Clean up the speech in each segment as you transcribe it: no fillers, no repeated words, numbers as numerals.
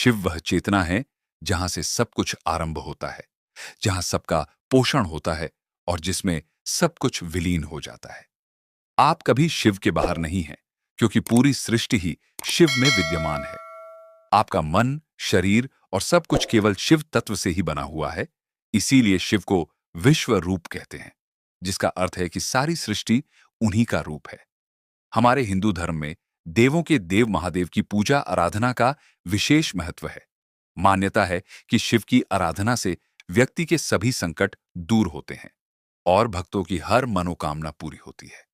शिव वह चेतना है जहां से सब कुछ आरंभ होता है, जहां सबका पोषण होता है और जिसमें सब कुछ विलीन हो जाता है। आप कभी शिव के बाहर नहीं हैं, क्योंकि पूरी सृष्टि ही शिव में विद्यमान है। आपका मन, शरीर और सब कुछ केवल शिव तत्व से ही बना हुआ है। इसीलिए शिव को विश्व रूप कहते हैं, जिसका अर्थ है कि सारी सृष्टि उन्हीं का रूप है। हमारे हिंदू धर्म में देवों के देव महादेव की पूजा आराधना का विशेष महत्व है। मान्यता है कि शिव की आराधना से व्यक्ति के सभी संकट दूर होते हैं और भक्तों की हर मनोकामना पूरी होती है।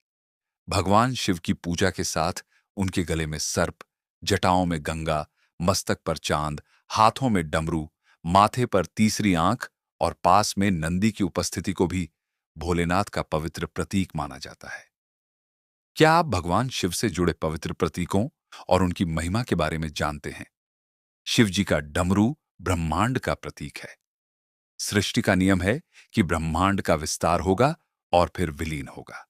भगवान शिव की पूजा के साथ उनके गले में सर्प, जटाओं में गंगा, मस्तक पर चांद, हाथों में डमरू, माथे पर तीसरी आंख और पास में नंदी की उपस्थिति को भी भोलेनाथ का पवित्र प्रतीक माना जाता है। क्या आप भगवान शिव से जुड़े पवित्र प्रतीकों और उनकी महिमा के बारे में जानते हैं? शिव जी का डमरू ब्रह्मांड का प्रतीक है। सृष्टि का नियम है कि ब्रह्मांड का विस्तार होगा और फिर विलीन होगा।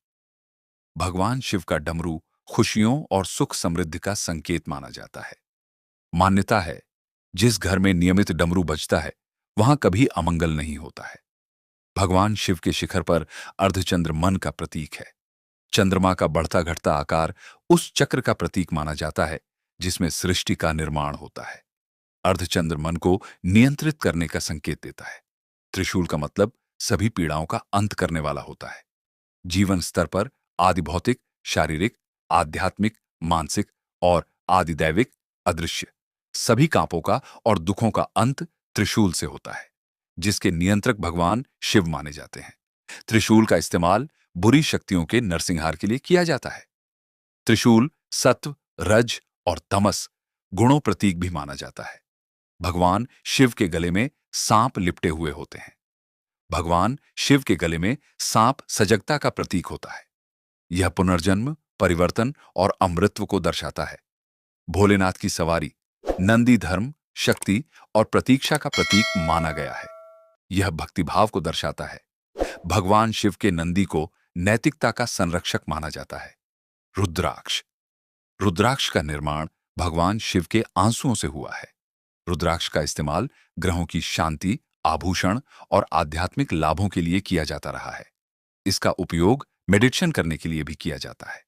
भगवान शिव का डमरू खुशियों और सुख समृद्धि का संकेत माना जाता है। मान्यता है, जिस घर में नियमित डमरू बजता है वहां कभी अमंगल नहीं होता है। भगवान शिव के शिखर पर अर्धचंद्र मन का प्रतीक है। चंद्रमा का बढ़ता घटता आकार उस चक्र का प्रतीक माना जाता है जिसमें सृष्टि का निर्माण होता है। अर्धचंद्र मन को नियंत्रित करने का संकेत देता है। त्रिशूल का मतलब सभी पीड़ाओं का अंत करने वाला होता है। जीवन स्तर पर आदि भौतिक, शारीरिक, आध्यात्मिक, मानसिक और आदिदैविक, अदृश्य सभी कांपों का और दुखों का अंत त्रिशूल से होता है, जिसके नियंत्रक भगवान शिव माने जाते हैं। त्रिशूल का इस्तेमाल बुरी शक्तियों के नरसंहार के लिए किया जाता है। त्रिशूल सत्व, रज और तमस गुणों प्रतीक भी माना जाता है। भगवान शिव के गले में सांप लिपटे हुए होते हैं। भगवान शिव के गले में सांप सजगता का प्रतीक होता है। यह पुनर्जन्म, परिवर्तन और अमृतत्व को दर्शाता है। भोलेनाथ की सवारी नंदी धर्म, शक्ति और प्रतीक्षा का प्रतीक माना गया है। यह भक्तिभाव को दर्शाता है। भगवान शिव के नंदी को नैतिकता का संरक्षक माना जाता है। रुद्राक्ष रुद्राक्ष का निर्माण भगवान शिव के आंसुओं से हुआ है। रुद्राक्ष का इस्तेमाल ग्रहों की शांति, आभूषण और आध्यात्मिक लाभों के लिए किया जाता रहा है। इसका उपयोग मेडिटेशन करने के लिए भी किया जाता है।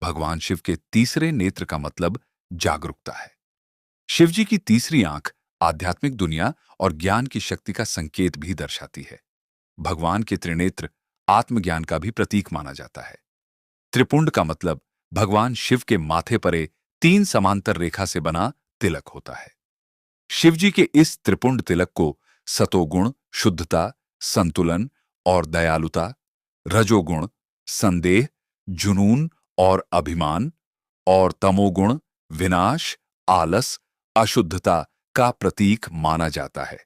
भगवान शिव के तीसरे नेत्र का मतलब जागरूकता है। शिव जी की तीसरी आंख आध्यात्मिक दुनिया और ज्ञान की शक्ति का संकेत भी दर्शाती है। भगवान के त्रिनेत्र आत्मज्ञान का भी प्रतीक माना जाता है। त्रिपुंड का मतलब भगवान शिव के माथे पर एक 3 समांतर रेखा से बना तिलक होता है। शिव जी के इस त्रिपुंड तिलक को सतोगुण शुद्धता, संतुलन और दयालुता, रजोगुण संदेह, जुनून और अभिमान, और तमोगुण विनाश, आलस, अशुद्धता का प्रतीक माना जाता है।